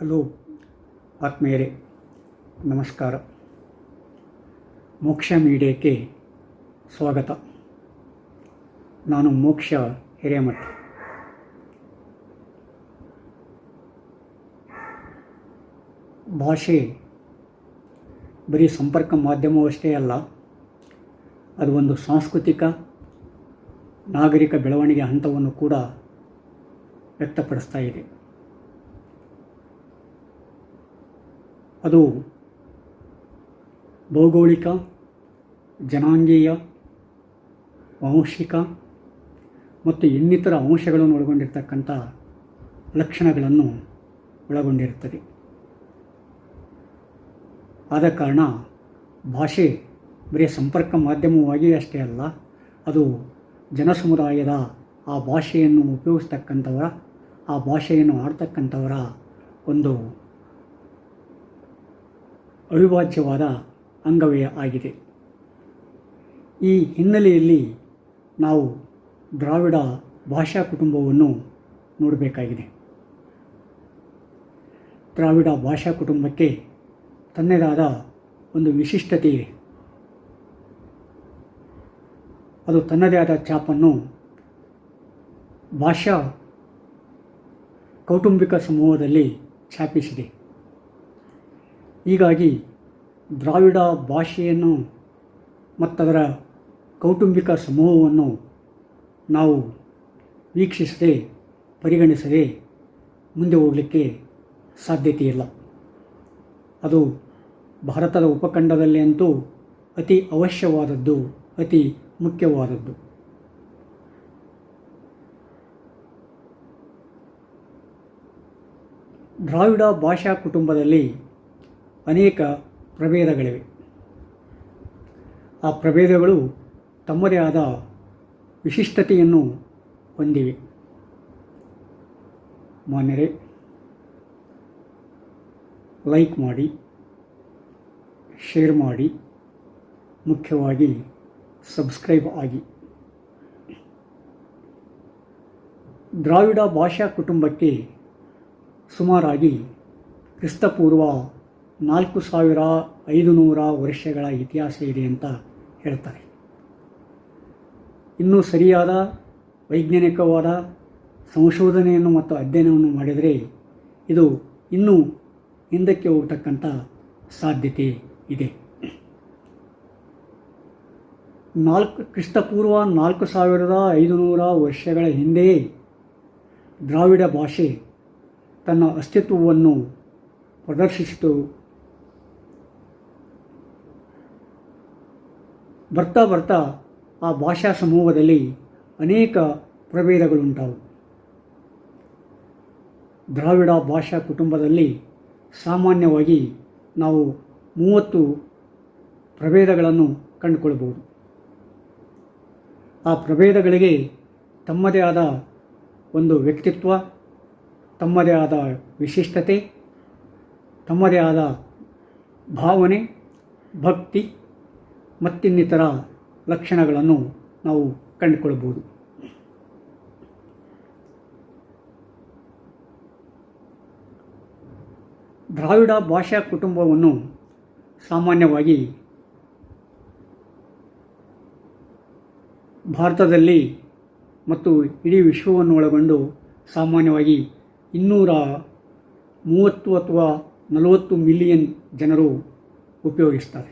Hello ಆತ್ಮೀಯರೇ, ನಮಸ್ಕಾರ. ಮೋಕ್ಷ ಮೀಡಿಯಾಕ್ಕೆ ಸ್ವಾಗತ. ನಾನು ಮೋಕ್ಷ ಹಿರೇಮಠ. ಭಾಷೆ ಬರೀ ಸಂಪರ್ಕ ಮಾಧ್ಯಮವಷ್ಟೇ ಅಲ್ಲ, ಅದು ಒಂದು ಸಾಂಸ್ಕೃತಿಕ ನಾಗರಿಕ ಬೆಳವಣಿಗೆ ಹಂತವನ್ನು ಕೂಡ ವ್ಯಕ್ತಪಡಿಸ್ತಾ ಇದೆ. ಅದು ಭೌಗೋಳಿಕ, ಜನಾಂಗೀಯ, ವಾಂಶಿಕ ಮತ್ತು ಇನ್ನಿತರ ಅಂಶಗಳನ್ನು ಒಳಗೊಂಡಿರ್ತಕ್ಕಂಥ ಲಕ್ಷಣಗಳನ್ನು ಒಳಗೊಂಡಿರುತ್ತದೆ. ಆದ ಕಾರಣ ಭಾಷೆ ಬರೀ ಸಂಪರ್ಕ ಮಾಧ್ಯಮವಾಗಿ ಅಷ್ಟೇ ಅಲ್ಲ, ಅದು ಜನಸಮುದಾಯದ ಆ ಭಾಷೆಯನ್ನು ಉಪಯೋಗಿಸ್ತಕ್ಕಂಥವರ, ಆ ಭಾಷೆಯನ್ನು ಆಡ್ತಕ್ಕಂಥವರ ಒಂದು ಅವಿಭಾಜ್ಯವಾದ ಅಂಗವೇ ಆಗಿದೆ. ಈ ಹಿನ್ನೆಲೆಯಲ್ಲಿ ನಾವು ದ್ರಾವಿಡ ಭಾಷಾ ಕುಟುಂಬವನ್ನು ನೋಡಬೇಕಾಗಿದೆ. ದ್ರಾವಿಡ ಭಾಷಾ ಕುಟುಂಬಕ್ಕೆ ತನ್ನದಾದ ಒಂದು ವಿಶಿಷ್ಟತೆ ಇದೆ. ಅದು ತನ್ನದೇ ಆದ ಛಾಪನ್ನು ಭಾಷಾ ಕೌಟುಂಬಿಕ ಸಮೂಹದಲ್ಲಿ ಛಾಪಿಸಿದೆ. ಹೀಗಾಗಿ ದ್ರಾವಿಡ ಭಾಷೆಯನ್ನು ಮತ್ತದರ ಕೌಟುಂಬಿಕ ಸಮೂಹವನ್ನು ನಾವು ವೀಕ್ಷಿಸದೆ, ಪರಿಗಣಿಸದೆ ಮುಂದೆ ಹೋಗಲಿಕ್ಕೆ ಸಾಧ್ಯತೆಯಿಲ್ಲ. ಅದು ಭಾರತದ ಉಪಖಂಡದಲ್ಲಿ ಅಂತೂ ಅತಿ ಅವಶ್ಯವಾದದ್ದು, ಅತಿ ಮುಖ್ಯವಾದದ್ದು. ದ್ರಾವಿಡ ಭಾಷಾ ಕುಟುಂಬದಲ್ಲಿ ಅನೇಕ ಪ್ರಭೇದಗಳಿವೆ. ಆ ಪ್ರಭೇದಗಳು ತಮ್ಮದೇ ಆದ ವಿಶಿಷ್ಟತೆಯನ್ನು ಹೊಂದಿವೆ. ಮಾನ್ಯರೇ, ಲೈಕ್ ಮಾಡಿ, ಶೇರ್ ಮಾಡಿ, ಮುಖ್ಯವಾಗಿ ಸಬ್ಸ್ಕ್ರೈಬ್ ಆಗಿ. ದ್ರಾವಿಡ ಭಾಷಾ ಕುಟುಂಬಕ್ಕೆ ಸುಮಾರಾಗಿ ಕ್ರಿಸ್ತಪೂರ್ವ 4500 ವರ್ಷಗಳ ಇತಿಹಾಸ ಇದೆ ಅಂತ ಹೇಳ್ತಾರೆ. ಇನ್ನೂ ಸರಿಯಾದ ವೈಜ್ಞಾನಿಕವಾದ ಸಂಶೋಧನೆಯನ್ನು ಮತ್ತು ಅಧ್ಯಯನವನ್ನು ಮಾಡಿದರೆ ಇದು ಇನ್ನೂ ಹಿಂದಕ್ಕೆ ಹೋಗ್ತಕ್ಕಂಥ ಸಾಧ್ಯತೆ ಇದೆ. ಕ್ರಿಸ್ತಪೂರ್ವ 4500 ವರ್ಷಗಳ ಹಿಂದೆಯೇ ದ್ರಾವಿಡ ಭಾಷೆ ತನ್ನ ಅಸ್ತಿತ್ವವನ್ನು ಪ್ರದರ್ಶಿಸಿತು. ಬರ್ತಾ ಬರ್ತಾ ಆ ಭಾಷಾ ಸಮೂಹದಲ್ಲಿ ಅನೇಕ ಪ್ರಭೇದಗಳುಂಟಾವು. ದ್ರಾವಿಡ ಭಾಷಾ ಕುಟುಂಬದಲ್ಲಿ ಸಾಮಾನ್ಯವಾಗಿ ನಾವು 30 ಪ್ರಭೇದಗಳನ್ನು ಕಂಡುಕೊಳ್ಳಬಹುದು. ಆ ಪ್ರಭೇದಗಳಿಗೆ ತಮ್ಮದೇ ಆದ ಒಂದು ವ್ಯಕ್ತಿತ್ವ, ತಮ್ಮದೇ ಆದ ವಿಶಿಷ್ಟತೆ, ತಮ್ಮದೇ ಆದ ಭಾವನೆ, ಭಕ್ತಿ ಮತ್ತಿನ್ನಿತರ ಲಕ್ಷಣಗಳನ್ನು ನಾವು ಕಂಡುಕೊಳ್ಳಬಹುದು. ದ್ರಾವಿಡ ಭಾಷಾ ಕುಟುಂಬವನ್ನು ಸಾಮಾನ್ಯವಾಗಿ ಭಾರತದಲ್ಲಿ ಮತ್ತು ಇಡೀ ವಿಶ್ವವನ್ನು ಒಳಗೊಂಡು ಸಾಮಾನ್ಯವಾಗಿ 230 ಅಥವಾ 40 ಮಿಲಿಯನ್ ಜನರು ಉಪಯೋಗಿಸ್ತಾರೆ.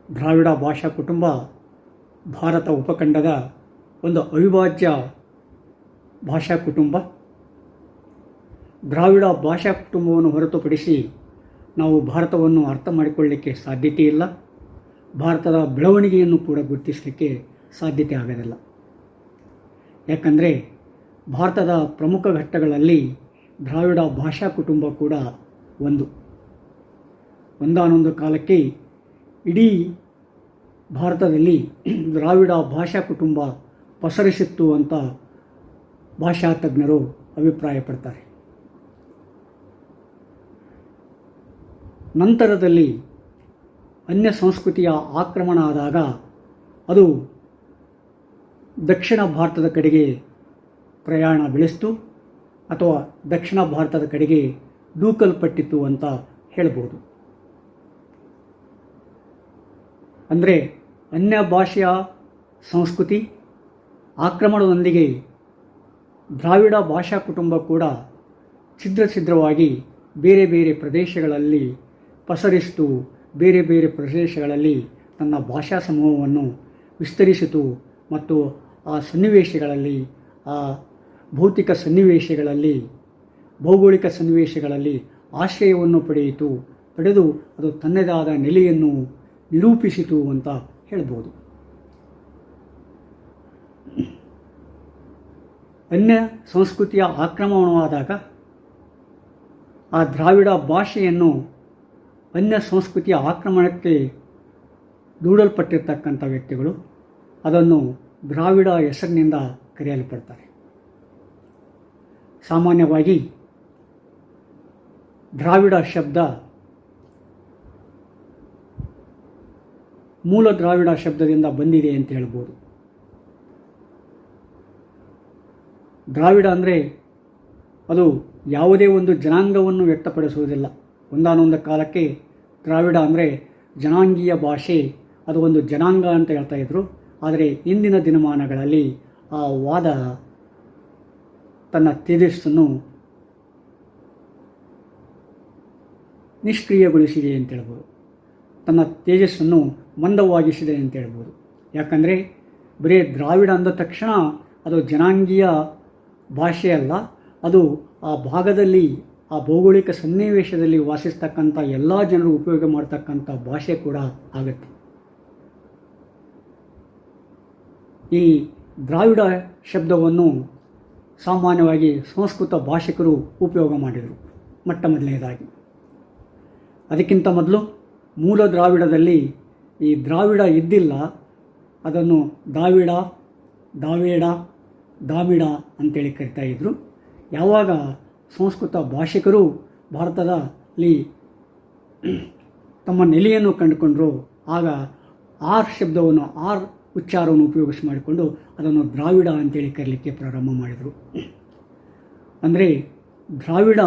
ದ್ರಾವಿಡ ಭಾಷಾ ಕುಟುಂಬ ಭಾರತ ಉಪಖಂಡದ ಒಂದು ಅವಿಭಾಜ್ಯ ಭಾಷಾ ಕುಟುಂಬ. ದ್ರಾವಿಡ ಭಾಷಾ ಕುಟುಂಬವನ್ನು ಹೊರತುಪಡಿಸಿ ನಾವು ಭಾರತವನ್ನು ಅರ್ಥ ಮಾಡಿಕೊಳ್ಳಲಿಕ್ಕೆ ಸಾಧ್ಯತೆ ಇಲ್ಲ. ಭಾರತದ ಬೆಳವಣಿಗೆಯನ್ನು ಕೂಡ ಗುರುತಿಸಲಿಕ್ಕೆ ಸಾಧ್ಯತೆ ಆಗೋದಿಲ್ಲ. ಯಾಕಂದರೆ ಭಾರತದ ಪ್ರಮುಖ ಘಟ್ಟಗಳಲ್ಲಿ ದ್ರಾವಿಡ ಭಾಷಾ ಕುಟುಂಬ ಕೂಡ ಒಂದಾನೊಂದು ಕಾಲಕ್ಕೆ ಇಡೀ ಭಾರತದಲ್ಲಿ ದ್ರಾವಿಡ ಭಾಷಾ ಕುಟುಂಬ ಪಸರಿಸಿತ್ತು ಅಂತ ಭಾಷಾ ತಜ್ಞರು ಅಭಿಪ್ರಾಯಪಡ್ತಾರೆ. ನಂತರದಲ್ಲಿ ಅನ್ಯ ಸಂಸ್ಕೃತಿಯ ಆಕ್ರಮಣ ಆದಾಗ ಅದು ದಕ್ಷಿಣ ಭಾರತದ ಕಡೆಗೆ ಪ್ರಯಾಣ ಬೆಳೆಸಿತು. ಅಥವಾ ದಕ್ಷಿಣ ಭಾರತದ ಕಡೆಗೆ ದೂಕಲ್ಪಟ್ಟಿತು ಅಂತ ಹೇಳ್ಬೋದು. ಅಂದರೆ ಅನ್ಯ ಭಾಷೆಯ ಸಂಸ್ಕೃತಿ ಆಕ್ರಮಣದೊಂದಿಗೆ ದ್ರಾವಿಡ ಭಾಷಾ ಕುಟುಂಬ ಕೂಡ ಛಿದ್ರವಾಗಿ ಬೇರೆ ಬೇರೆ ಪ್ರದೇಶಗಳಲ್ಲಿ ಪಸರಿಸಿತು. ಬೇರೆ ಬೇರೆ ಪ್ರದೇಶಗಳಲ್ಲಿ ತನ್ನ ಭಾಷಾ ಸಮೂಹವನ್ನು ವಿಸ್ತರಿಸಿತು ಮತ್ತು ಆ ಸನ್ನಿವೇಶಗಳಲ್ಲಿ, ಆ ಭೌತಿಕ ಸನ್ನಿವೇಶಗಳಲ್ಲಿ, ಭೌಗೋಳಿಕ ಸನ್ನಿವೇಶಗಳಲ್ಲಿ ಆಶ್ರಯವನ್ನು ಪಡೆದು ಅದು ತನ್ನದೇ ಆದ ನೆಲೆಯನ್ನು ನಿರೂಪಿಸಿತು ಅಂತ ಹೇಳ್ಬೋದು. ಅನ್ಯ ಸಂಸ್ಕೃತಿಯ ಆಕ್ರಮಣವಾದಾಗ ಆ ದ್ರಾವಿಡ ಭಾಷೆಯನ್ನು ಅನ್ಯ ಸಂಸ್ಕೃತಿಯ ಆಕ್ರಮಣಕ್ಕೆ ದೂಡಲ್ಪಟ್ಟಿರ್ತಕ್ಕಂಥ ವ್ಯಕ್ತಿಗಳು ಅದನ್ನು ದ್ರಾವಿಡ ಹೆಸರಿನಿಂದ ಕರೆಯಲ್ಪಡ್ತಾರೆ. ಸಾಮಾನ್ಯವಾಗಿ ದ್ರಾವಿಡ ಶಬ್ದ ಮೂಲ ದ್ರಾವಿಡ ಶಬ್ದದಿಂದ ಬಂದಿದೆ ಅಂತ ಹೇಳ್ಬೋದು. ದ್ರಾವಿಡ ಅಂದರೆ ಅದು ಯಾವುದೇ ಒಂದು ಜನಾಂಗವನ್ನು ವ್ಯಕ್ತಪಡಿಸುವುದಿಲ್ಲ. ಒಂದಾನೊಂದು ಕಾಲಕ್ಕೆ ದ್ರಾವಿಡ ಅಂದರೆ ಜನಾಂಗೀಯ ಭಾಷೆ, ಅದು ಒಂದು ಜನಾಂಗ ಅಂತ ಹೇಳ್ತಾ ಇದ್ರು. ಆದರೆ ಇಂದಿನ ದಿನಮಾನಗಳಲ್ಲಿ ಆ ವಾದ ತನ್ನ ತೇಜಸ್ಸನ್ನು ನಿಷ್ಕ್ರಿಯಗೊಳಿಸಿದೆ ಅಂತ ಹೇಳ್ಬೋದು. ತನ್ನ ತೇಜಸ್ಸನ್ನು ಮಂದವಾಗಿಸಿದೆ ಅಂತ ಹೇಳ್ಬೋದು. ಯಾಕಂದರೆ ಬರೀ ದ್ರಾವಿಡ ಅಂದ ತಕ್ಷಣ ಅದು ಜನಾಂಗೀಯ ಭಾಷೆ ಅಲ್ಲ, ಅದು ಆ ಭಾಗದಲ್ಲಿ, ಆ ಭೌಗೋಳಿಕ ಸನ್ನಿವೇಶದಲ್ಲಿ ವಾಸಿಸ್ತಕ್ಕಂಥ ಎಲ್ಲ ಜನರು ಉಪಯೋಗ ಮಾಡ್ತಕ್ಕಂಥ ಭಾಷೆ ಕೂಡ ಆಗುತ್ತೆ. ಈ ದ್ರಾವಿಡ ಶಬ್ದವನ್ನು ಸಾಮಾನ್ಯವಾಗಿ ಸಂಸ್ಕೃತ ಭಾಷಿಕರು ಉಪಯೋಗ ಮಾಡಿದರು ಮೊದಲನೇದಾಗಿ. ಅದಕ್ಕಿಂತ ಮೊದಲು ಮೂಲ ದ್ರಾವಿಡದಲ್ಲಿ ಈ ದ್ರಾವಿಡ ಇದ್ದಿಲ್ಲ. ಅದನ್ನು ದಾವಿಡ, ದಾವೇಡ, ದಾಮಿಡ ಅಂತೇಳಿ ಕರಿತಾ ಇದ್ದರು. ಯಾವಾಗ ಸಂಸ್ಕೃತ ಭಾಷಿಕರು ಭಾರತದಲ್ಲಿ ತಮ್ಮ ನೆಲೆಯನ್ನು ಕಂಡುಕೊಂಡರು, ಆಗ ಆರ್ ಶಬ್ದವನ್ನು, ಆರ್ ಉಚ್ಚಾರವನ್ನು ಉಪಯೋಗಿಸಿ ಮಾಡಿಕೊಂಡು ಅದನ್ನು ದ್ರಾವಿಡ ಅಂತೇಳಿ ಕರೀಲಿಕ್ಕೆ ಪ್ರಾರಂಭ ಮಾಡಿದರು. ಅಂದರೆ ದ್ರಾವಿಡ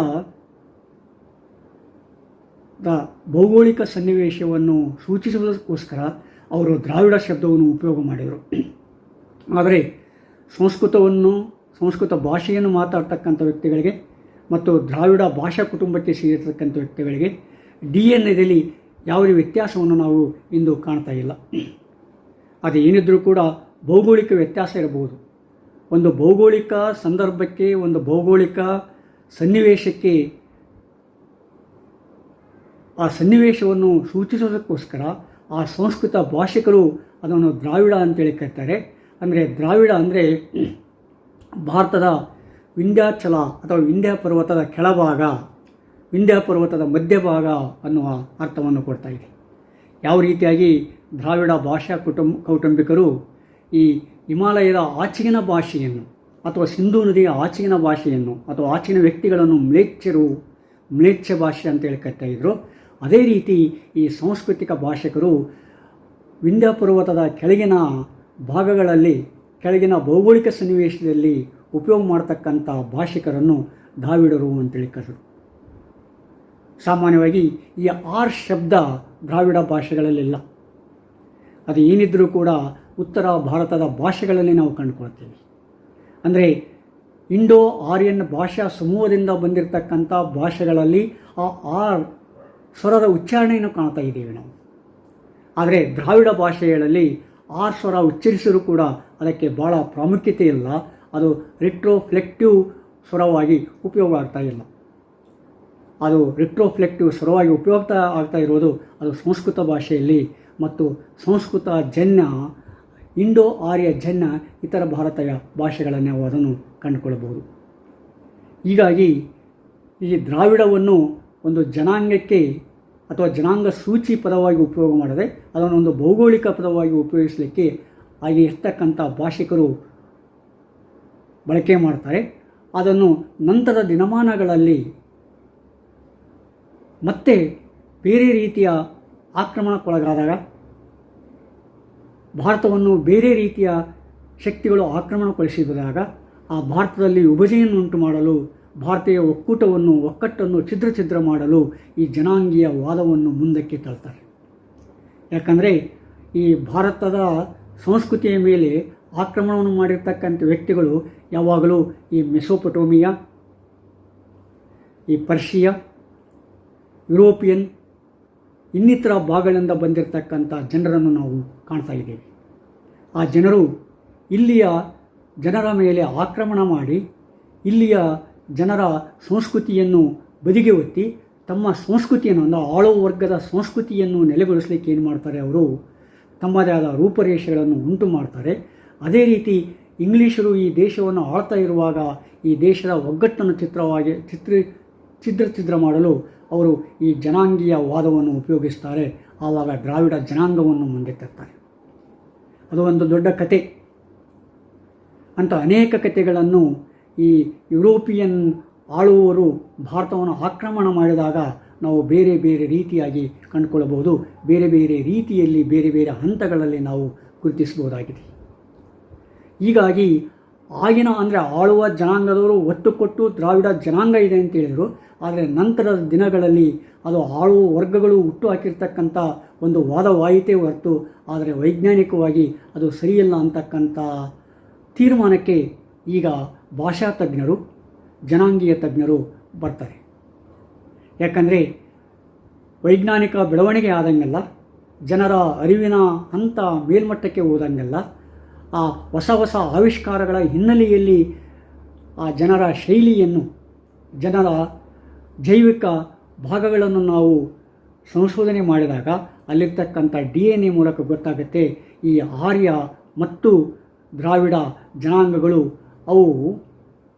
ಭೌಗೋಳಿಕ ಸನ್ನಿವೇಶವನ್ನು ಸೂಚಿಸುವುದಕ್ಕೋಸ್ಕರ ಅವರು ದ್ರಾವಿಡ ಶಬ್ದವನ್ನು ಉಪಯೋಗ ಮಾಡಿದರು. ಆದರೆ ಸಂಸ್ಕೃತ ಭಾಷೆಯನ್ನು ಮಾತಾಡ್ತಕ್ಕಂಥ ವ್ಯಕ್ತಿಗಳಿಗೆ ಮತ್ತು ದ್ರಾವಿಡ ಭಾಷಾ ಕುಟುಂಬಕ್ಕೆ ಸೇರಿರ್ತಕ್ಕಂಥ ವ್ಯಕ್ತಿಗಳಿಗೆ DNA ಯಾವುದೇ ವ್ಯತ್ಯಾಸವನ್ನು ನಾವು ಇಂದು ಕಾಣ್ತಾ ಇಲ್ಲ. ಅದು ಏನಿದ್ರೂ ಕೂಡ ಭೌಗೋಳಿಕ ವ್ಯತ್ಯಾಸ ಇರಬಹುದು. ಒಂದು ಭೌಗೋಳಿಕ ಸಂದರ್ಭಕ್ಕೆ, ಒಂದು ಭೌಗೋಳಿಕ ಸನ್ನಿವೇಶಕ್ಕೆ ಆ ಸನ್ನಿವೇಶವನ್ನು ಸೂಚಿಸೋದಕ್ಕೋಸ್ಕರ ಆ ಸಂಸ್ಕೃತ ಭಾಷಿಕರು ಅದನ್ನು ದ್ರಾವಿಡ ಅಂತೇಳಿ ಕರೀತಾರೆ. ಅಂದರೆ ದ್ರಾವಿಡ ಅಂದರೆ ಭಾರತದ ವಿಂಧ್ಯಾಚಲ ಅಥವಾ ವಿಂಧ್ಯ ಪರ್ವತದ ಕೆಳಭಾಗ, ವಿಂಧ್ಯ ಪರ್ವತದ ಮಧ್ಯಭಾಗ ಅನ್ನುವ ಅರ್ಥವನ್ನು ಕೊಡ್ತಾ ಇದೆ. ಯಾವ ರೀತಿಯಾಗಿ ದ್ರಾವಿಡ ಭಾಷಾ ಕೌಟುಂಬಿಕರು ಈ ಹಿಮಾಲಯದ ಆಚೆಗಿನ ಭಾಷೆಯನ್ನು ಅಥವಾ ಸಿಂಧೂ ನದಿಯ ಆಚೆಗಿನ ಭಾಷೆಯನ್ನು ಅಥವಾ ಆಚೆಗಿನ ವ್ಯಕ್ತಿಗಳನ್ನು ಮ್ಲೇಚ್ಛ ಭಾಷೆ ಅಂತೇಳಿ ಕರಿತಾ ಇದ್ದರು. ಅದೇ ರೀತಿ ಈ ಸಾಂಸ್ಕೃತಿಕ ಭಾಷಿಕರು ವಿಂಧ್ಯ ಪರ್ವತದ ಕೆಳಗಿನ ಭಾಗಗಳಲ್ಲಿ, ಕೆಳಗಿನ ಭೌಗೋಳಿಕ ಸನ್ನಿವೇಶದಲ್ಲಿ ಉಪಯೋಗ ಮಾಡ್ತಕ್ಕಂಥ ಭಾಷಿಕರನ್ನು ದ್ರಾವಿಡರು ಅಂತೇಳಿ ಕರೆದರು. ಸಾಮಾನ್ಯವಾಗಿ ಈ ಆರ್ ಶಬ್ದ ದ್ರಾವಿಡ ಭಾಷೆಗಳಲ್ಲಿಲ್ಲ. ಅದು ಏನಿದ್ರೂ ಕೂಡ ಉತ್ತರ ಭಾರತದ ಭಾಷೆಗಳಲ್ಲಿ ನಾವು ಕಂಡುಕೊಳ್ತೀವಿ. ಅಂದರೆ ಇಂಡೋ ಆರ್ಯನ್ ಭಾಷಾ ಸಮೂಹದಿಂದ ಬಂದಿರತಕ್ಕಂಥ ಭಾಷೆಗಳಲ್ಲಿ ಆ ಆರ್ ಸ್ವರದ ಉಚ್ಚಾರಣೆಯನ್ನು ಕಾಣ್ತಾ ಇದ್ದೀವಿ ನಾವು. ಆದರೆ ದ್ರಾವಿಡ ಭಾಷೆಗಳಲ್ಲಿ ಆರ್ ಸ್ವರ ಉಚ್ಚರಿಸಿದರೂ ಕೂಡ ಅದಕ್ಕೆ ಭಾಳ ಪ್ರಾಮುಖ್ಯತೆ ಇಲ್ಲ. ಅದು ರಿಟ್ರೋಫ್ಲೆಕ್ಟಿವ್ ಸ್ವರವಾಗಿ ಉಪಯೋಗ ಆಗ್ತಾ ಇಲ್ಲ. ಅದು ರಿಟ್ರೋಫ್ಲೆಕ್ಟಿವ್ ಸ್ವರವಾಗಿ ಉಪಯೋಗ ಆಗ್ತಾ ಇರೋದು ಅದು ಸಂಸ್ಕೃತ ಭಾಷೆಯಲ್ಲಿ ಮತ್ತು ಸಂಸ್ಕೃತ ಜನ್ಯ, ಇಂಡೋ ಆರ್ಯ ಜನ್ಯ ಇತರ ಭಾರತೀಯ ಭಾಷೆಗಳನ್ನೇ ನಾವು ಅದನ್ನು ಕಂಡುಕೊಳ್ಳಬಹುದು. ಹೀಗಾಗಿ ಈ ದ್ರಾವಿಡವನ್ನು ಒಂದು ಜನಾಂಗಕ್ಕೆ ಅಥವಾ ಜನಾಂಗ ಸೂಚಿ ಪದವಾಗಿ ಉಪಯೋಗ ಮಾಡದೆ ಅದನ್ನೊಂದು ಭೌಗೋಳಿಕ ಪದವಾಗಿ ಉಪಯೋಗಿಸಲಿಕ್ಕೆ ಹಾಗೆ ಇರ್ತಕ್ಕಂಥ ಭಾಷಿಕರು ಬಳಕೆ ಮಾಡ್ತಾರೆ. ಅದನ್ನು ನಂತರ ದಿನಮಾನಗಳಲ್ಲಿ ಮತ್ತೆ ಬೇರೆ ರೀತಿಯ ಆಕ್ರಮಣಕ್ಕೊಳಗಾದಾಗ, ಭಾರತವನ್ನು ಬೇರೆ ರೀತಿಯ ಶಕ್ತಿಗಳು ಆಕ್ರಮಣಗೊಳಿಸಿದಾಗ ಆ ಭಾರತದಲ್ಲಿ ವಿಭಜನೆಯನ್ನು ಉಂಟು ಮಾಡಲು ಭಾರತೀಯ ಒಕ್ಕಟ್ಟನ್ನು ಛಿದ್ರ ಮಾಡಲು ಈ ಜನಾಂಗೀಯ ವಾದವನ್ನು ಮುಂದಕ್ಕೆ ತಳ್ತಾರೆ. ಯಾಕಂದರೆ ಈ ಭಾರತದ ಸಂಸ್ಕೃತಿಯ ಮೇಲೆ ಆಕ್ರಮಣವನ್ನು ಮಾಡಿರ್ತಕ್ಕಂಥ ವ್ಯಕ್ತಿಗಳು ಯಾವಾಗಲೂ ಈ ಮೆಸೊಪೊಟೋಮಿಯಾ, ಈ ಪರ್ಷಿಯಾ, ಯುರೋಪಿಯನ್ ಇನ್ನಿತರ ಭಾಗಗಳಿಂದ ಬಂದಿರತಕ್ಕಂಥ ಜನರನ್ನು ನಾವು ಕಾಣ್ತಾ ಇದ್ದೇವೆ. ಆ ಜನರು ಇಲ್ಲಿಯ ಜನರ ಮೇಲೆ ಆಕ್ರಮಣ ಮಾಡಿ ಇಲ್ಲಿಯ ಜನರ ಸಂಸ್ಕೃತಿಯನ್ನು ಬದಿಗೆ ಒತ್ತಿ ತಮ್ಮ ಸಂಸ್ಕೃತಿಯನ್ನು ಆಳುವ ವರ್ಗದ ಸಂಸ್ಕೃತಿಯನ್ನು ನೆಲೆಗೊಳಿಸಲಿಕ್ಕೆ ಏನು ಮಾಡ್ತಾರೆ, ಅವರು ತಮ್ಮದೇ ಆದ ರೂಪರೇಷೆಗಳನ್ನು ಉಂಟು ಮಾಡ್ತಾರೆ. ಅದೇ ರೀತಿ ಇಂಗ್ಲೀಷರು ಈ ದೇಶವನ್ನು ಆಳ್ತಾ ಇರುವಾಗ ಈ ದೇಶದ ಒಗ್ಗಟ್ಟನ್ನು ಛಿದ್ರ ಮಾಡಲು ಅವರು ಈ ಜನಾಂಗೀಯ ವಾದವನ್ನು ಉಪಯೋಗಿಸ್ತಾರೆ. ಆವಾಗ ದ್ರಾವಿಡ ಜನಾಂಗವನ್ನು ಮುಂದೆ ತರ್ತಾರೆ. ಅದು ಒಂದು ದೊಡ್ಡ ಕತೆ. ಅಂತ ಅನೇಕ ಕಥೆಗಳನ್ನು ಈ ಯುರೋಪಿಯನ್ ಆಳುವವರು ಭಾರತವನ್ನು ಆಕ್ರಮಣ ಮಾಡಿದಾಗ ನಾವು ಬೇರೆ ಬೇರೆ ರೀತಿಯಾಗಿ ಕಂಡುಕೊಳ್ಳಬಹುದು. ಬೇರೆ ಬೇರೆ ರೀತಿಯಲ್ಲಿ ಬೇರೆ ಬೇರೆ ಹಂತಗಳಲ್ಲಿ ನಾವು ಗುರುತಿಸಬಹುದಾಗಿದೆ. ಹೀಗಾಗಿ ಆಗಿನ ಅಂದರೆ ಆಳುವ ಜನಾಂಗದವರು ಒತ್ತು ಕೊಟ್ಟು ದ್ರಾವಿಡ ಜನಾಂಗ ಇದೆ ಅಂತ ಹೇಳಿದರು. ಆದರೆ ನಂತರದ ದಿನಗಳಲ್ಲಿ ಅದು ಆಳುವ ವರ್ಗಗಳು ಹುಟ್ಟು ಹಾಕಿರ್ತಕ್ಕಂಥ ಒಂದು ವಾದವಾಯಿತೇ ಹೊರತು ಆದರೆ ವೈಜ್ಞಾನಿಕವಾಗಿ ಅದು ಸರಿಯಲ್ಲ ಅಂತಕ್ಕಂಥ ತೀರ್ಮಾನಕ್ಕೆ ಈಗ ಭಾಷಾ ತಜ್ಞರು, ಜನಾಂಗೀಯ ತಜ್ಞರು ಬರ್ತಾರೆ. ಯಾಕಂದರೆ ವೈಜ್ಞಾನಿಕ ಬೆಳವಣಿಗೆ ಆದಂಗೆಲ್ಲ, ಜನರ ಅರಿವಿನ ಹಂತ ಮೇಲ್ಮಟ್ಟಕ್ಕೆ ಹೋದಂಗೆಲ್ಲ, ಆ ಹೊಸ ಹೊಸ ಆವಿಷ್ಕಾರಗಳ ಹಿನ್ನೆಲೆಯಲ್ಲಿ ಆ ಜನರ ಶೈಲಿಯನ್ನು, ಜನರ ಜೈವಿಕ ಭಾಗಗಳನ್ನು ನಾವು ಸಂಶೋಧನೆ ಮಾಡಿದಾಗ ಅಲ್ಲಿರ್ತಕ್ಕಂಥ DNA ಮೂಲಕ ಗೊತ್ತಾಗುತ್ತೆ ಈ ಆರ್ಯ ಮತ್ತು ದ್ರಾವಿಡ ಜನಾಂಗಗಳು ಅವು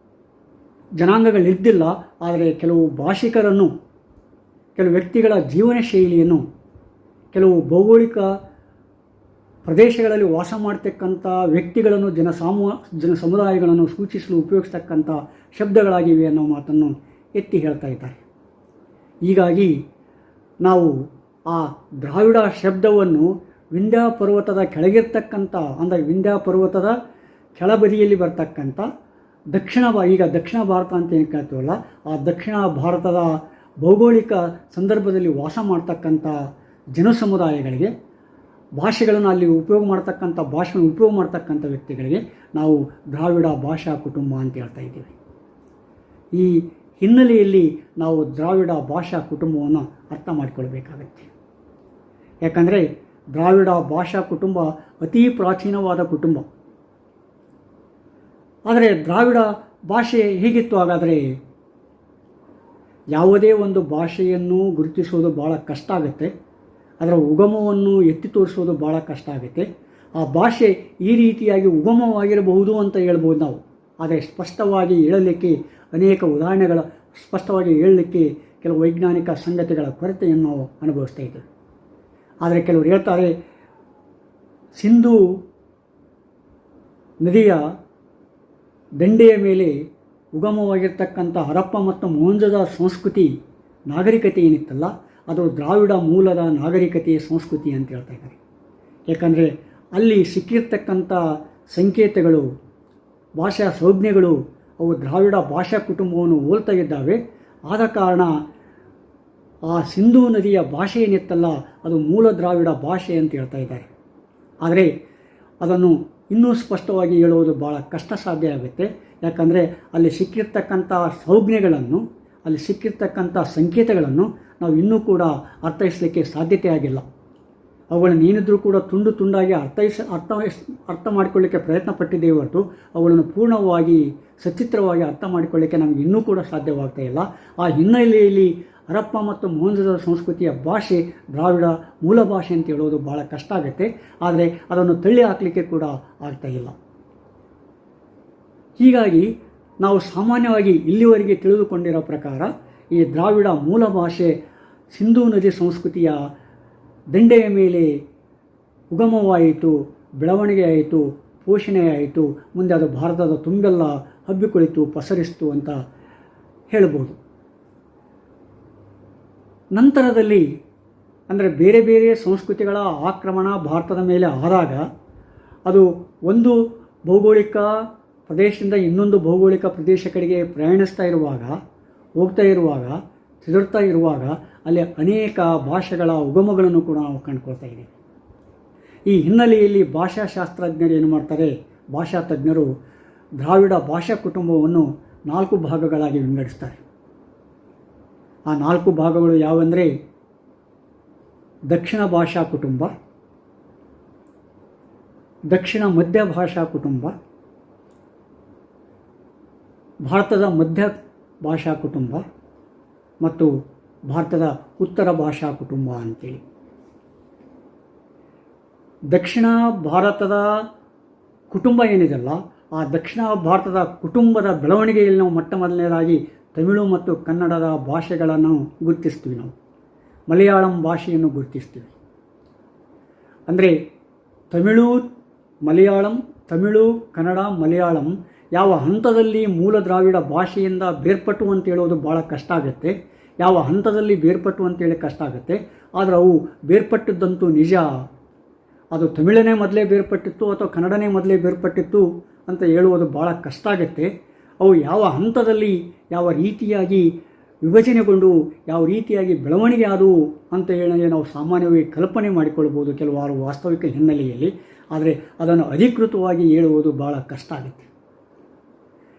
ಜನಾಂಗಗಳಿದ್ದಿಲ್ಲ. ಆದರೆ ಕೆಲವು ಭಾಷಿಕರನ್ನು, ಕೆಲವು ವ್ಯಕ್ತಿಗಳ ಜೀವನ ಶೈಲಿಯನ್ನು, ಕೆಲವು ಭೌಗೋಳಿಕ ಪ್ರದೇಶಗಳಲ್ಲಿ ವಾಸ ಮಾಡ್ತಕ್ಕಂಥ ವ್ಯಕ್ತಿಗಳನ್ನು, ಜನ ಸಮುದಾಯಗಳನ್ನು ಸೂಚಿಸಲು ಉಪಯೋಗಿಸ್ತಕ್ಕಂಥ ಶಬ್ದಗಳಾಗಿವೆ ಅನ್ನೋ ಮಾತನ್ನು ಎತ್ತಿ ಹೇಳ್ತಾ ಇದ್ದಾರೆ. ಹೀಗಾಗಿ ನಾವು ಆ ದ್ರಾವಿಡ ಶಬ್ದವನ್ನು ವಿಂಧ್ಯ ಪರ್ವತದ ಕೆಳಗಿರ್ತಕ್ಕಂಥ, ಅಂದರೆ ವಿಂಧ್ಯ ಪರ್ವತದ ಕೆಳಬದಿಯಲ್ಲಿ ಬರ್ತಕ್ಕಂಥ ಈಗ ದಕ್ಷಿಣ ಭಾರತ ಅಂತ ಏನು ಕೇಳ್ತೀವಲ್ಲ, ಆ ದಕ್ಷಿಣ ಭಾರತದ ಭೌಗೋಳಿಕ ಸಂದರ್ಭದಲ್ಲಿ ವಾಸ ಮಾಡ್ತಕ್ಕಂಥ ಜನ ಸಮುದಾಯಗಳಿಗೆ, ಭಾಷೆಗಳನ್ನು ಅಲ್ಲಿ ಉಪಯೋಗ ಮಾಡ್ತಕ್ಕಂಥ ವ್ಯಕ್ತಿಗಳಿಗೆ ನಾವು ದ್ರಾವಿಡ ಭಾಷಾ ಕುಟುಂಬ ಅಂತ ಹೇಳ್ತಾ ಇದ್ದೀವಿ. ಈ ಹಿನ್ನೆಲೆಯಲ್ಲಿ ನಾವು ದ್ರಾವಿಡ ಭಾಷಾ ಕುಟುಂಬವನ್ನು ಅರ್ಥ ಮಾಡಿಕೊಳ್ಬೇಕಾಗತ್ತೆ. ಯಾಕಂದರೆ ದ್ರಾವಿಡ ಭಾಷಾ ಕುಟುಂಬ ಅತೀ ಪ್ರಾಚೀನವಾದ ಕುಟುಂಬ. ಆದರೆ ದ್ರಾವಿಡ ಭಾಷೆ ಹೇಗಿತ್ತು? ಹಾಗಾದರೆ ಯಾವುದೇ ಒಂದು ಭಾಷೆಯನ್ನು ಗುರುತಿಸೋದು ಭಾಳ ಕಷ್ಟ ಆಗುತ್ತೆ. ಅದರ ಉಗಮವನ್ನು ಎತ್ತಿ ತೋರಿಸೋದು ಭಾಳ ಕಷ್ಟ ಆಗುತ್ತೆ. ಆ ಭಾಷೆ ಈ ರೀತಿಯಾಗಿ ಉಗಮವಾಗಿರಬಹುದು ಅಂತ ಹೇಳ್ಬೋದು ನಾವು. ಆದರೆ ಸ್ಪಷ್ಟವಾಗಿ ಹೇಳಲಿಕ್ಕೆ ಅನೇಕ ಉದಾಹರಣೆಗಳ ಸ್ಪಷ್ಟವಾಗಿ ಹೇಳಲಿಕ್ಕೆ ಕೆಲವು ವೈಜ್ಞಾನಿಕ ಸಂಗತಿಗಳ ಕೊರತೆಯನ್ನು ನಾವು ಅನುಭವಿಸ್ತಾ ಇದ್ದೇವೆ. ಆದರೆ ಕೆಲವರು ಹೇಳ್ತಾರೆ, ಸಿಂಧೂ ನದಿಯ ದಂಡೆಯ ಮೇಲೆ ಉಗಮವಾಗಿರ್ತಕ್ಕಂಥ ಹರಪ್ಪ ಮತ್ತು ಮೊಹೆಂಜೊದಾರೋ ಸಂಸ್ಕೃತಿ, ನಾಗರಿಕತೆ ಏನಿತ್ತಲ್ಲ, ಅದು ದ್ರಾವಿಡ ಮೂಲದ ನಾಗರಿಕತೆಯ ಸಂಸ್ಕೃತಿ ಅಂತ ಹೇಳ್ತಾ ಇದ್ದಾರೆ. ಯಾಕಂದರೆ ಅಲ್ಲಿ ಸಿಕ್ಕಿರ್ತಕ್ಕಂಥ ಸಂಕೇತಗಳು, ಭಾಷಾ ಸಂಜ್ಞೆಗಳು ಅವು ದ್ರಾವಿಡ ಭಾಷಾ ಕುಟುಂಬವನ್ನು ಹೋಲ್ತಾ ಇದ್ದಾವೆ. ಆದ ಕಾರಣ ಆ ಸಿಂಧೂ ನದಿಯ ಭಾಷೆ ಏನಿತ್ತಲ್ಲ ಅದು ಮೂಲ ದ್ರಾವಿಡ ಭಾಷೆ ಅಂತ ಹೇಳ್ತಾ ಇದ್ದಾರೆ. ಆದರೆ ಅದನ್ನು ಇನ್ನೂ ಸ್ಪಷ್ಟವಾಗಿ ಹೇಳುವುದು ಭಾಳ ಕಷ್ಟ ಸಾಧ್ಯ ಆಗುತ್ತೆ. ಯಾಕಂದರೆ ಅಲ್ಲಿ ಸಿಕ್ಕಿರ್ತಕ್ಕಂಥ ಸಂಜ್ಞೆಗಳನ್ನು, ಅಲ್ಲಿ ಸಿಕ್ಕಿರ್ತಕ್ಕಂಥ ಸಂಕೇತಗಳನ್ನು ನಾವು ಇನ್ನೂ ಕೂಡ ಅರ್ಥೈಸಲಿಕ್ಕೆ ಸಾಧ್ಯತೆ ಆಗಿಲ್ಲ. ಅವುಗಳನ್ನು ಏನಿದ್ರೂ ಕೂಡ ತುಂಡು ತುಂಡಾಗಿ ಅರ್ಥ ಮಾಡಿಕೊಳ್ಳಿಕ್ಕೆ ಪ್ರಯತ್ನ ಪಟ್ಟಿದ್ದೇವೆ ಹೊರತು ಅವುಗಳನ್ನು ಪೂರ್ಣವಾಗಿ ಸಚಿತ್ರವಾಗಿ ಅರ್ಥ ಮಾಡಿಕೊಳ್ಳಿಕ್ಕೆ ನಮಗೆ ಇನ್ನೂ ಕೂಡ ಸಾಧ್ಯವಾಗ್ತಾ ಇಲ್ಲ. ಆ ಹಿನ್ನೆಲೆಯಲ್ಲಿ ಹರಪ್ಪ ಮತ್ತು ಮೊಹೆಂಜೊದಾರೋ ಸಂಸ್ಕೃತಿಯ ಭಾಷೆ ದ್ರಾವಿಡ ಮೂಲ ಭಾಷೆ ಅಂತ ಹೇಳೋದು ಭಾಳ ಕಷ್ಟ ಆಗುತ್ತೆ. ಆದರೆ ಅದನ್ನು ತಳ್ಳಿ ಹಾಕಲಿಕ್ಕೆ ಕೂಡ ಆಗ್ತಾ ಇಲ್ಲ. ಹೀಗಾಗಿ ನಾವು ಸಾಮಾನ್ಯವಾಗಿ ಇಲ್ಲಿವರೆಗೆ ತಿಳಿದುಕೊಂಡಿರೋ ಪ್ರಕಾರ ಈ ದ್ರಾವಿಡ ಮೂಲ ಭಾಷೆ ಸಿಂಧೂ ನದಿ ಸಂಸ್ಕೃತಿಯ ದಂಡೆಯ ಮೇಲೆ ಉಗಮವಾಯಿತು, ಬೆಳವಣಿಗೆ ಆಯಿತು, ಪೋಷಣೆ ಆಯಿತು, ಮುಂದೆ ಅದು ಭಾರತದ ತುಂಬೆಲ್ಲ ಹಬ್ಬಿಕೊಳಿತು, ಪಸರಿಸಿತು ಅಂತ ಹೇಳ್ಬೋದು. ನಂತರದಲ್ಲಿ ಅಂದರೆ ಬೇರೆ ಬೇರೆ ಸಂಸ್ಕೃತಿಗಳ ಆಕ್ರಮಣ ಭಾರತದ ಮೇಲೆ ಆದಾಗ ಅದು ಒಂದು ಭೌಗೋಳಿಕ ಪ್ರದೇಶದಿಂದ ಇನ್ನೊಂದು ಭೌಗೋಳಿಕ ಪ್ರದೇಶ ಕಡೆಗೆ ಹೋಗ್ತಾ ಇರುವಾಗ ತಿರುಗ್ತಾ ಇರುವಾಗ ಅಲ್ಲಿ ಅನೇಕ ಭಾಷೆಗಳ ಉಗಮಗಳನ್ನು ಕೂಡ ನಾವು ಕಂಡುಕೊಳ್ತಾ ಇದ್ದೀವಿ. ಈ ಹಿನ್ನೆಲೆಯಲ್ಲಿ ಭಾಷಾಶಾಸ್ತ್ರಜ್ಞರು ಏನು ಮಾಡ್ತಾರೆ, ಭಾಷಾ ತಜ್ಞರು ದ್ರಾವಿಡ ಭಾಷಾ ಕುಟುಂಬವನ್ನು 4 ಭಾಗಗಳಾಗಿ ವಿಂಗಡಿಸ್ತಾರೆ. ಆ 4 ಭಾಗಗಳು ಯಾವೆಂದರೆ ದಕ್ಷಿಣ ಭಾಷಾ ಕುಟುಂಬ, ದಕ್ಷಿಣ ಮಧ್ಯ ಭಾಷಾ ಕುಟುಂಬ, ಭಾರತದ ಮಧ್ಯ ಭಾಷಾ ಕುಟುಂಬ ಮತ್ತು ಭಾರತದ ಉತ್ತರ ಭಾಷಾ ಕುಟುಂಬ ಅಂತೇಳಿ. ದಕ್ಷಿಣ ಭಾರತದ ಕುಟುಂಬ ಏನಿದೆಯಲ್ಲ, ಆ ದಕ್ಷಿಣ ಭಾರತದ ಕುಟುಂಬದ ಬೆಳವಣಿಗೆಯಲ್ಲಿ ನಾವು ಮೊದಲನೇದಾಗಿ ತಮಿಳು ಮತ್ತು ಕನ್ನಡದ ಭಾಷೆಗಳನ್ನು ಗುರುತಿಸ್ತೀವಿ. ನಾವು ಮಲಯಾಳಂ ಭಾಷೆಯನ್ನು ಗುರುತಿಸ್ತೀವಿ. ಅಂದರೆ ತಮಿಳು ಕನ್ನಡ ಮಲಯಾಳಂ ಯಾವ ಹಂತದಲ್ಲಿ ಮೂಲ ದ್ರಾವಿಡ ಭಾಷೆಯಿಂದ ಬೇರ್ಪಟ್ಟು ಅಂತ ಹೇಳೋದು ಭಾಳ ಕಷ್ಟ ಆಗುತ್ತೆ. ಯಾವ ಹಂತದಲ್ಲಿ ಬೇರ್ಪಟ್ಟು ಅಂತೇಳಿ ಕಷ್ಟ ಆಗುತ್ತೆ. ಆದರೆ ಅವು ಬೇರ್ಪಟ್ಟಿದ್ದಂತೂ ನಿಜ. ಅದು ತಮಿಳನೇ ಮೊದಲೇ ಬೇರ್ಪಟ್ಟಿತ್ತು ಅಥವಾ ಕನ್ನಡನೇ ಮೊದಲೇ ಬೇರ್ಪಟ್ಟಿತ್ತು ಅಂತ ಹೇಳುವುದು ಭಾಳ ಕಷ್ಟ ಆಗುತ್ತೆ. ಅವು ಯಾವ ಹಂತದಲ್ಲಿ ಯಾವ ರೀತಿಯಾಗಿ ವಿಭಜನೆಗೊಂಡು ಯಾವ ರೀತಿಯಾಗಿ ಬೆಳವಣಿಗೆ ಆದವು ಅಂತ ಹೇಳಿ ನಾವು ಸಾಮಾನ್ಯವಾಗಿ ಕಲ್ಪನೆ ಮಾಡಿಕೊಳ್ಬೋದು ಕೆಲವಾರು ವಾಸ್ತವಿಕ ಹಿನ್ನೆಲೆಯಲ್ಲಿ. ಆದರೆ ಅದನ್ನು ಅಧಿಕೃತವಾಗಿ ಹೇಳುವುದು ಭಾಳ ಕಷ್ಟ ಆಗುತ್ತೆ.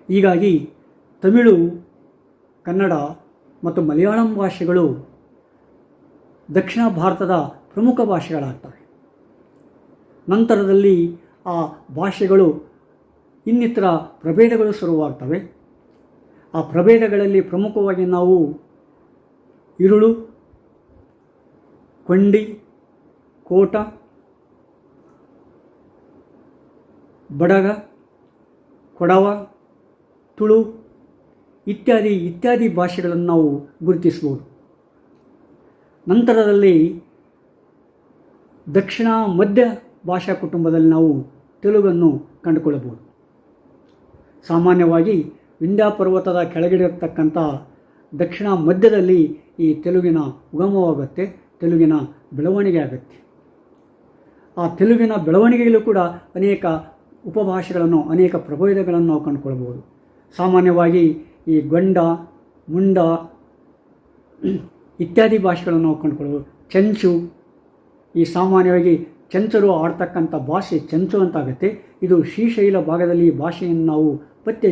ಹೀಗಾಗಿ ತಮಿಳು, ಕನ್ನಡ ಮತ್ತು ಮಲಯಾಳಂ ಭಾಷೆಗಳು ದಕ್ಷಿಣ ಭಾರತದ ಪ್ರಮುಖ ಭಾಷೆಗಳಾಗ್ತವೆ. ನಂತರದಲ್ಲಿ ಆ ಭಾಷೆಗಳು ಇನ್ನಿತರ ಪ್ರಭೇದಗಳು ಶುರುವಾಗ್ತವೆ. ಆ ಪ್ರಭೇದಗಳಲ್ಲಿ ಪ್ರಮುಖವಾಗಿ ನಾವು ಇರುಳು, ಕೊಂಡಿ, ಕೋಟ, ಬಡಗ, ಕೊಡವ, ತುಳು ಇತ್ಯಾದಿ ಭಾಷೆಗಳನ್ನು ನಾವು ಗುರುತಿಸ್ಬೋದು. ನಂತರದಲ್ಲಿ ದಕ್ಷಿಣ ಮಧ್ಯ ಭಾಷಾ ಕುಟುಂಬದಲ್ಲಿ ನಾವು ತೆಲುಗನ್ನು ಕಂಡುಕೊಳ್ಳಬಹುದು. ಸಾಮಾನ್ಯವಾಗಿ ವಿಂಧ್ಯ ಪರ್ವತದ ಕೆಳಗಡೆ ಇರತಕ್ಕಂಥ ದಕ್ಷಿಣ ಮಧ್ಯದಲ್ಲಿ ಈ ತೆಲುಗಿನ ಉಗಮವಾಗುತ್ತೆ, ತೆಲುಗಿನ ಬೆಳವಣಿಗೆ ಆಗುತ್ತೆ. ಆ ತೆಲುಗಿನ ಬೆಳವಣಿಗೆಯಲ್ಲೂ ಕೂಡ ಅನೇಕ ಉಪಭಾಷೆಗಳನ್ನು, ಅನೇಕ ಪ್ರಭೇದಗಳನ್ನು ನಾವು ಕಂಡುಕೊಳ್ಬೋದು. ಸಾಮಾನ್ಯವಾಗಿ ಈ ಗೊಂಡ, ಮುಂಡ ಇತ್ಯಾದಿ ಭಾಷೆಗಳನ್ನು ನಾವು ಕಂಡುಕೊಳ್ಬೋದು. ಚೆಂಚು, ಈ ಸಾಮಾನ್ಯವಾಗಿ ಚೆಂಚರು ಆಡ್ತಕ್ಕಂಥ ಭಾಷೆ ಚೆಂಚು ಅಂತಾಗುತ್ತೆ. ಇದು ಶ್ರೀಶೈಲ ಭಾಗದಲ್ಲಿ ಈ ಭಾಷೆಯನ್ನು ನಾವು ಪತ್ತೆ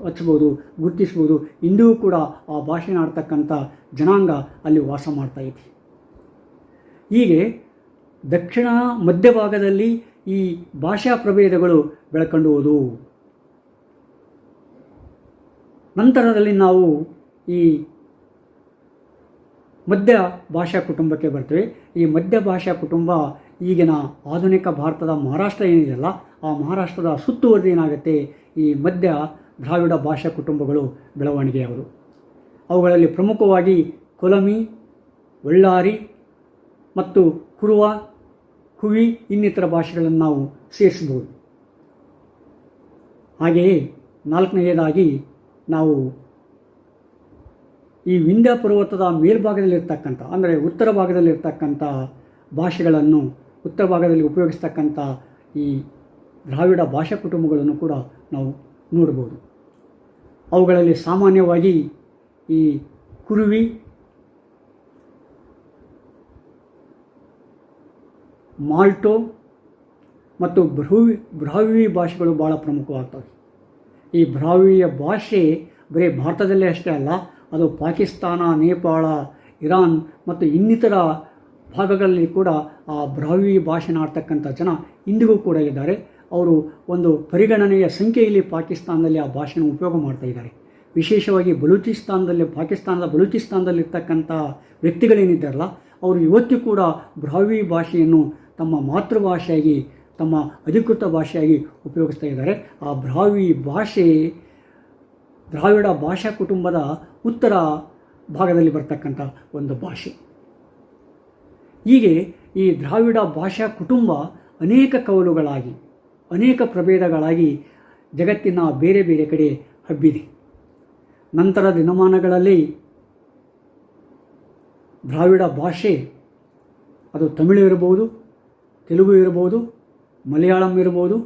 ಹಚ್ಚಬಹುದು, ಗುರುತಿಸ್ಬೋದು. ಇಂದೂ ಕೂಡ ಆ ಭಾಷೆನ ಆಡ್ತಕ್ಕಂಥ ಜನಾಂಗ ಅಲ್ಲಿ ವಾಸ ಮಾಡ್ತಾಯಿದೆ. ಹೀಗೆ ದಕ್ಷಿಣ ಮಧ್ಯಭಾಗದಲ್ಲಿ ಈ ಭಾಷಾ ಪ್ರಭೇದಗಳು ಬೆಳ್ಕೊಂಡು ಹೋದವು. ನಂತರದಲ್ಲಿ ನಾವು ಈ ಮಧ್ಯ ಭಾಷಾ ಕುಟುಂಬಕ್ಕೆ ಬರ್ತೇವೆ. ಈ ಮಧ್ಯ ಭಾಷಾ ಕುಟುಂಬ ಈಗಿನ ಆಧುನಿಕ ಭಾರತದ ಮಹಾರಾಷ್ಟ್ರ ಏನಿದೆಯಲ್ಲ, ಆ ಮಹಾರಾಷ್ಟ್ರದ ಸುತ್ತುವರೆದು ಏನಾಗುತ್ತೆ, ಈ ಮಧ್ಯ ದ್ರಾವಿಡ ಭಾಷಾ ಕುಟುಂಬಗಳು ಬೆಳವಣಿಗೆಯಾದವು. ಅವುಗಳಲ್ಲಿ ಪ್ರಮುಖವಾಗಿ ಕೊಲಮಿ, ಒಳ್ಳಾರಿ ಮತ್ತು ಕುರುವ, ಕುವಿ ಇನ್ನಿತರ ಭಾಷೆಗಳನ್ನು ನಾವು ಸೇರಿಸಬಹುದು. ಹಾಗೆಯೇ ನಾಲ್ಕನೆಯದಾಗಿ ನಾವು ಈ ವಿಂಧ್ಯ ಪರ್ವತದ ಮೇಲ್ಭಾಗದಲ್ಲಿರ್ತಕ್ಕಂಥ, ಅಂದರೆ ಉತ್ತರ ಭಾಗದಲ್ಲಿರ್ತಕ್ಕಂಥ ಭಾಷೆಗಳನ್ನು, ಉತ್ತರ ಭಾಗದಲ್ಲಿ ಉಪಯೋಗಿಸ್ತಕ್ಕಂಥ ಈ ದ್ರಾವಿಡ ಭಾಷಾ ಕುಟುಂಬಗಳನ್ನು ಕೂಡ ನಾವು ನೋಡ್ಬೋದು. ಅವುಗಳಲ್ಲಿ ಸಾಮಾನ್ಯವಾಗಿ ಈ ಕುರುವಿ, ಮಾಲ್ಟೋ ಮತ್ತು ಬ್ರಾಹ್ವಿ ಭಾಷೆಗಳು ಭಾಳ ಪ್ರಮುಖವಾಗ್ತವೆ. ಈ ಬ್ರಾಹ್ವಿಯ ಭಾಷೆ ಬರೀ ಭಾರತದಲ್ಲೇ ಅಷ್ಟೇ ಅಲ್ಲ, ಅದು ಪಾಕಿಸ್ತಾನ, ನೇಪಾಳ, ಇರಾನ್ ಮತ್ತು ಇನ್ನಿತರ ಭಾಗಗಳಲ್ಲಿ ಕೂಡ ಆ ಬ್ರಾಹ್ವಿ ಭಾಷೆನ ಆಡ್ತಕ್ಕಂಥ ಜನ ಇಂದಿಗೂ ಕೂಡ ಇದ್ದಾರೆ. ಅವರು ಒಂದು ಪರಿಗಣನೆಯ ಸಂಖ್ಯೆಯಲ್ಲಿ ಪಾಕಿಸ್ತಾನದಲ್ಲಿ ಆ ಭಾಷೆನ ಉಪಯೋಗ ಮಾಡ್ತಾ ಇದ್ದಾರೆ. ವಿಶೇಷವಾಗಿ ಪಾಕಿಸ್ತಾನದ ಬಲೂಚಿಸ್ತಾನದಲ್ಲಿರ್ತಕ್ಕಂಥ ವ್ಯಕ್ತಿಗಳೇನಿದ್ದಾರಲ್ಲ, ಅವರು ಇವತ್ತು ಕೂಡ ಬ್ರಾಹ್ವಿ ಭಾಷೆಯನ್ನು ತಮ್ಮ ಮಾತೃಭಾಷೆಯಾಗಿ, ತಮ್ಮ ಅಧಿಕೃತ ಭಾಷೆಯಾಗಿ ಉಪಯೋಗಿಸ್ತಾ ಇದ್ದಾರೆ. ಆ ಬ್ರಾಹ್ವಿ ಭಾಷೆ ದ್ರಾವಿಡ ಭಾಷಾ ಕುಟುಂಬದ ಉತ್ತರ ಭಾಗದಲ್ಲಿ ಬರ್ತಕ್ಕಂಥ ಒಂದು ಭಾಷೆ. ಹೀಗೆ ಈ ದ್ರಾವಿಡ ಭಾಷಾ ಕುಟುಂಬ ಅನೇಕ ಕವಲುಗಳಾಗಿ, ಅನೇಕ ಪ್ರಭೇದಗಳಾಗಿ ಜಗತ್ತಿನ ಬೇರೆ ಬೇರೆ ಕಡೆ ಹಬ್ಬಿದೆ. ನಂತರ ದಿನಮಾನಗಳಲ್ಲಿ ದ್ರಾವಿಡ ಭಾಷೆ ಅದು ತಮಿಳು ಇರಬಹುದು, ತೆಲುಗು ಇರಬಹುದು, ಮಲಯಾಳಂ ಇರಬಹುದು,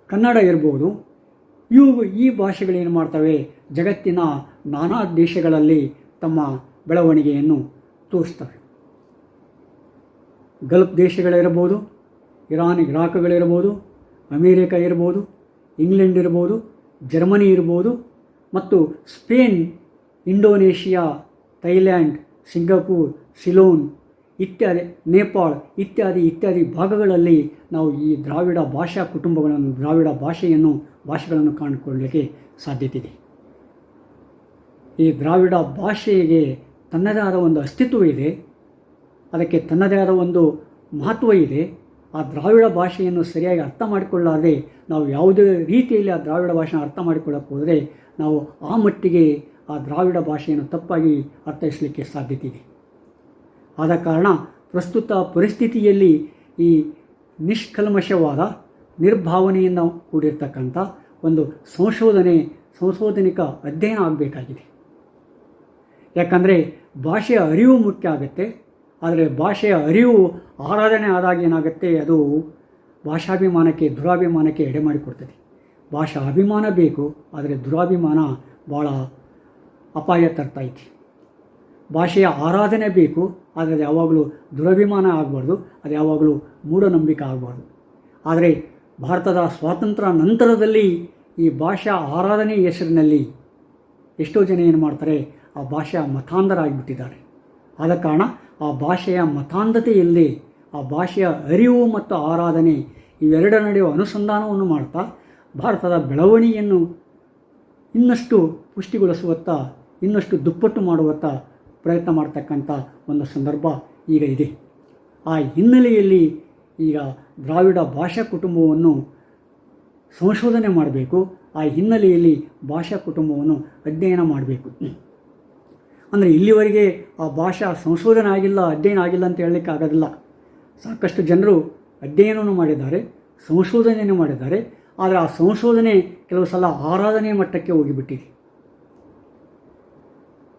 ಕನ್ನಡ ಇರ್ಬೋದು. ಈ ಭಾಷೆಗಳೇನು ಮಾಡ್ತವೆ, ಜಗತ್ತಿನ ನಾನಾ ದೇಶಗಳಲ್ಲಿ ತಮ್ಮ ಬೆಳವಣಿಗೆಯನ್ನು ತೋರಿಸ್ತವೆ. ಗಲ್ಫ್ ದೇಶಗಳಿರ್ಬೋದು, ಇರಾಕ್ಗಳಿರ್ಬೋದು, ಅಮೇರಿಕ ಇರ್ಬೋದು, ಇಂಗ್ಲೆಂಡ್ ಇರ್ಬೋದು, ಜರ್ಮನಿ ಇರ್ಬೋದು, ಮತ್ತು Spain, Indonesia, Thailand, Singapore, Ceylon ಇತ್ಯಾದಿ, ನೇಪಾಳ ಇತ್ಯಾದಿ ಭಾಗಗಳಲ್ಲಿ ನಾವು ಈ ದ್ರಾವಿಡ ಭಾಷಾ ಕುಟುಂಬಗಳನ್ನು, ದ್ರಾವಿಡ ಭಾಷೆಗಳನ್ನು ಕಾಣಿಕೊಳ್ಳಲಿಕ್ಕೆ ಸಾಧ್ಯತೆ ಇದೆ. ಈ ದ್ರಾವಿಡ ಭಾಷೆಗೆ ತನ್ನದೇ ಆದ ಒಂದು ಅಸ್ತಿತ್ವ ಇದೆ, ಅದಕ್ಕೆ ತನ್ನದೇ ಆದ ಒಂದು ಮಹತ್ವ ಇದೆ. ಆ ದ್ರಾವಿಡ ಭಾಷೆಯನ್ನು ಸರಿಯಾಗಿ ಅರ್ಥ ಮಾಡಿಕೊಳ್ಳಾದೆ ನಾವು ಯಾವುದೇ ರೀತಿಯಲ್ಲಿ ಆ ದ್ರಾವಿಡ ಭಾಷೆಯನ್ನು ಅರ್ಥ ಮಾಡಿಕೊಳ್ಳಕ್ಕೆ ಹೋದರೆ ನಾವು ಆ ಮಟ್ಟಿಗೆ ಆ ದ್ರಾವಿಡ ಭಾಷೆಯನ್ನು ತಪ್ಪಾಗಿ ಅರ್ಥೈಸಲಿಕ್ಕೆ ಸಾಧ್ಯತೆ ಇದೆ. ಆದ ಕಾರಣ ಪ್ರಸ್ತುತ ಪರಿಸ್ಥಿತಿಯಲ್ಲಿ ಈ ನಿಷ್ಕಲ್ಮಶವಾದ ನಿರ್ಭಾವನೆಯಿಂದ ಕೂಡಿರ್ತಕ್ಕಂಥ ಒಂದು ಸಂಶೋಧನಿಕ ಅಧ್ಯಯನ ಆಗಬೇಕಾಗಿದೆ. ಯಾಕಂದರೆ ಭಾಷೆಯ ಅರಿವು ಮುಖ್ಯ ಆಗುತ್ತೆ. ಆದರೆ ಭಾಷೆಯ ಅರಿವು ಆರಾಧನೆ ಆದಾಗ ಏನಾಗುತ್ತೆ, ಅದು ಭಾಷಾಭಿಮಾನಕ್ಕೆ, ದುರಾಭಿಮಾನಕ್ಕೆ ಎಡೆ ಮಾಡಿಕೊಡ್ತದೆ. ಭಾಷಾ ಅಭಿಮಾನ ಬೇಕು, ಆದರೆ ದುರಾಭಿಮಾನ ಭಾಳ ಅಪಾಯ ತರ್ತೈತಿ. ಭಾಷೆಯ ಆರಾಧನೆ ಬೇಕು, ಆದರೆ ಅದು ಯಾವಾಗಲೂ ದುರಭಿಮಾನ ಆಗಬಾರ್ದು, ಅದು ಯಾವಾಗಲೂ ಮೂಢನಂಬಿಕೆ ಆಗಬಾರ್ದು. ಆದರೆ ಭಾರತದ ಸ್ವಾತಂತ್ರ್ಯ ನಂತರದಲ್ಲಿ ಈ ಭಾಷಾ ಆರಾಧನೆ ಹೆಸರಿನಲ್ಲಿ ಎಷ್ಟೋ ಜನ ಏನು ಮಾಡ್ತಾರೆ, ಆ ಭಾಷೆಯ ಮತಾಂಧರ ಆಗಿಬಿಟ್ಟಿದ್ದಾರೆ. ಆದ ಕಾರಣ ಆ ಭಾಷೆಯ ಮತಾಂಧತೆಯಲ್ಲಿ ಆ ಭಾಷೆಯ ಅರಿವು ಮತ್ತು ಆರಾಧನೆ ಇವೆರಡರ ನಡುವೆ ಅನುಸಂಧಾನವನ್ನು ಮಾಡ್ತಾ ಭಾರತದ ಬೆಳವಣಿಗೆಯನ್ನು ಇನ್ನಷ್ಟು ಪುಷ್ಟಿಗೊಳಿಸುವತ್ತ, ಇನ್ನಷ್ಟು ದುಪ್ಪಟ್ಟು ಮಾಡುವತ್ತ ಪ್ರಯತ್ನ ಮಾಡ್ತಕ್ಕಂಥ ಒಂದು ಸಂದರ್ಭ ಈಗ ಇದೆ. ಆ ಹಿನ್ನೆಲೆಯಲ್ಲಿ ಈಗ ದ್ರಾವಿಡ ಭಾಷಾ ಕುಟುಂಬವನ್ನು ಸಂಶೋಧನೆ ಮಾಡಬೇಕು. ಆ ಹಿನ್ನೆಲೆಯಲ್ಲಿ ಭಾಷಾ ಕುಟುಂಬವನ್ನು ಅಧ್ಯಯನ ಮಾಡಬೇಕು. ಅಂದರೆ ಇಲ್ಲಿವರೆಗೆ ಆ ಭಾಷಾ ಸಂಶೋಧನೆ ಆಗಿಲ್ಲ, ಅಧ್ಯಯನ ಆಗಿಲ್ಲ ಅಂತ ಹೇಳಲಿಕ್ಕೆ ಆಗೋದಿಲ್ಲ. ಸಾಕಷ್ಟು ಜನರು ಅಧ್ಯಯನವನ್ನು ಮಾಡಿದ್ದಾರೆ, ಸಂಶೋಧನೆಯನ್ನು ಮಾಡಿದ್ದಾರೆ. ಆದರೆ ಆ ಸಂಶೋಧನೆ ಕೆಲವು ಸಲ ಆರಾಧನೆಯ ಮಟ್ಟಕ್ಕೆ ಹೋಗಿಬಿಟ್ಟಿದೆ.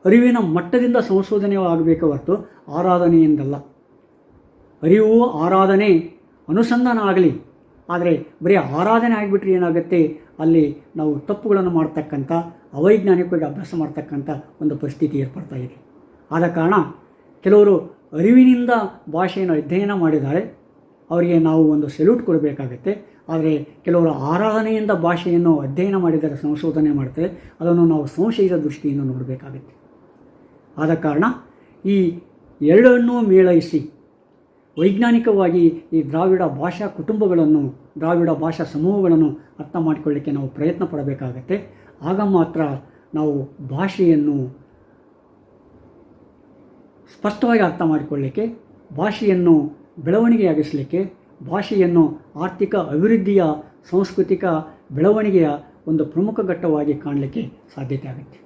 ಅರಿವಿನ ಮಟ್ಟದಿಂದ ಸಂಶೋಧನೆ ಆಗಬೇಕೆ ಹೊರತು ಆರಾಧನೆಯಿಂದಲ್ಲ. ಅರಿವು, ಆರಾಧನೆ, ಅನುಸಂಧಾನ ಆಗಲಿ. ಆದರೆ ಬರೀ ಆರಾಧನೆ ಆಗಿಬಿಟ್ರೆ ಏನಾಗುತ್ತೆ, ಅಲ್ಲಿ ನಾವು ತಪ್ಪುಗಳನ್ನು ಮಾಡ್ತಕ್ಕಂಥ, ಅವೈಜ್ಞಾನಿಕವಾಗಿ ಅಭ್ಯಾಸ ಮಾಡ್ತಕ್ಕಂಥ ಒಂದು ಪರಿಸ್ಥಿತಿ ಏರ್ಪಡ್ತಾ ಇದೆ. ಆದ ಕಾರಣ ಕೆಲವರು ಅರಿವಿನಿಂದ ಭಾಷೆಯನ್ನು ಅಧ್ಯಯನ ಮಾಡಿದ್ದಾರೆ, ಅವರಿಗೆ ನಾವು ಒಂದು ಸೆಲ್ಯೂಟ್ ಕೊಡಬೇಕಾಗತ್ತೆ. ಆದರೆ ಕೆಲವರು ಆರಾಧನೆಯಿಂದ ಭಾಷೆಯನ್ನು ಅಧ್ಯಯನ ಮಾಡಿದರೆ, ಸಂಶೋಧನೆ ಮಾಡ್ತಾರೆ, ಅದನ್ನು ನಾವು ಸಂಶಯದ ದೃಷ್ಟಿಯಿಂದ ನೋಡಬೇಕಾಗತ್ತೆ. ಆದ ಕಾರಣ ಈ ಎರಡನ್ನೂ ಮೇಳೈಸಿ ವೈಜ್ಞಾನಿಕವಾಗಿ ಈ ದ್ರಾವಿಡ ಭಾಷಾ ಕುಟುಂಬಗಳನ್ನು, ದ್ರಾವಿಡ ಭಾಷಾ ಸಮೂಹಗಳನ್ನು ಅರ್ಥ ಮಾಡಿಕೊಳ್ಳಿಕ್ಕೆ ನಾವು ಪ್ರಯತ್ನ ಪಡಬೇಕಾಗತ್ತೆ. ಆಗ ಮಾತ್ರ ನಾವು ಭಾಷೆಯನ್ನು ಸ್ಪಷ್ಟವಾಗಿ ಅರ್ಥ ಮಾಡಿಕೊಳ್ಳಲಿಕ್ಕೆ, ಭಾಷೆಯನ್ನು ಬೆಳವಣಿಗೆಯಾಗಿಸಲಿಕ್ಕೆ, ಭಾಷೆಯನ್ನು ಆರ್ಥಿಕ ಅಭಿವೃದ್ಧಿಯ, ಸಾಂಸ್ಕೃತಿಕ ಬೆಳವಣಿಗೆಯ ಒಂದು ಪ್ರಮುಖ ಘಟ್ಟವಾಗಿ ಕಾಣಲಿಕ್ಕೆ ಸಾಧ್ಯತೆ ಆಗುತ್ತೆ.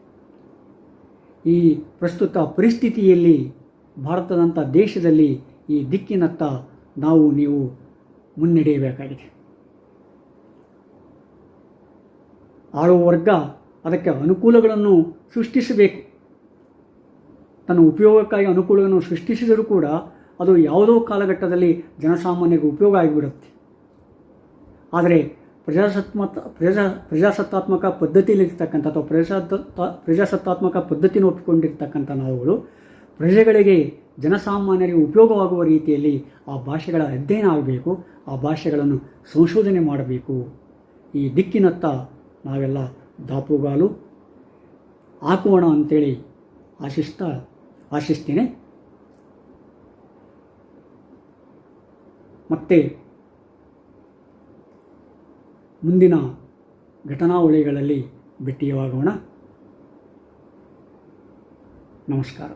ಈ ಪ್ರಸ್ತುತ ಪರಿಸ್ಥಿತಿಯಲ್ಲಿ ಭಾರತದಂಥ ದೇಶದಲ್ಲಿ ಈ ದಿಕ್ಕಿನತ್ತ ನೀವು ಮುನ್ನಡೆಯಬೇಕಾಗಿದೆ. ಆಳುವ ವರ್ಗ ಅದಕ್ಕೆ ಅನುಕೂಲಗಳನ್ನು ಸೃಷ್ಟಿಸಬೇಕು. ತನ್ನ ಉಪಯೋಗಕ್ಕಾಗಿ ಅನುಕೂಲಗಳನ್ನು ಸೃಷ್ಟಿಸಿದರೂ ಕೂಡ ಅದು ಯಾವುದೋ ಕಾಲಘಟ್ಟದಲ್ಲಿ ಜನಸಾಮಾನ್ಯರಿಗೆ ಉಪಯೋಗ ಆಗಿಬಿಡುತ್ತೆ. ಆದರೆ ಪ್ರಜಾಸತ್ತಾತ್ಮಕ ಪದ್ಧತಿಯಲ್ಲಿರ್ತಕ್ಕಂಥ ಅಥವಾ ಪ್ರಜಾಸತ್ತಾತ್ಮಕ ಪದ್ಧತಿನ ಒಪ್ಪಿಕೊಂಡಿರ್ತಕ್ಕಂಥ ನಾವುಗಳು ಪ್ರಜೆಗಳಿಗೆ, ಜನಸಾಮಾನ್ಯರಿಗೆ ಉಪಯೋಗವಾಗುವ ರೀತಿಯಲ್ಲಿ ಆ ಭಾಷೆಗಳ ಅಧ್ಯಯನ ಆಗಬೇಕು, ಆ ಭಾಷೆಗಳನ್ನು ಸಂಶೋಧನೆ ಮಾಡಬೇಕು. ಈ ದಿಕ್ಕಿನತ್ತ ನಾವೆಲ್ಲ ದಾಪುಗಾಲು ಹಾಕೋಣ ಅಂತೇಳಿ ಆಶಿಸ್ತೇನೆ. ಮತ್ತೆ ಮುಂದಿನ ಘಟನಾವಳಿಗಳಲ್ಲಿ ಭೇಟಿಯಾಗೋಣ. ನಮಸ್ಕಾರ.